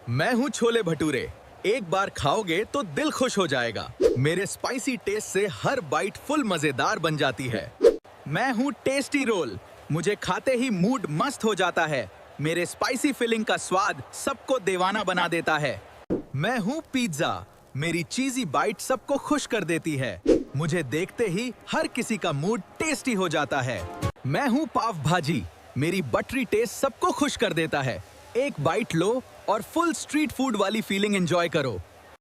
मैं हूँ छोले भटूरे। एक बार खाओगे तो दिल खुश हो जाएगा। मेरे स्पाइसी टेस्ट से हर बाइट फुल मजेदार बन जाती है। मैं हूँ टेस्टी रोल। मुझे खाते ही मूड मस्त हो जाता है। मेरे स्पाइसी फिलिंग का स्वाद सबको दीवाना बना देता है। मैं हूँ पिज्जा। मेरी चीजी बाइट सबको खुश कर देती है। मुझे देखते ही हर किसी का मूड टेस्टी हो जाता है। मैं हूँ पाव भाजी। मेरी बटरी टेस्ट सबको खुश कर देता है। एक बाइट लो और फुल स्ट्रीट फूड वाली फीलिंग एंजॉय करो।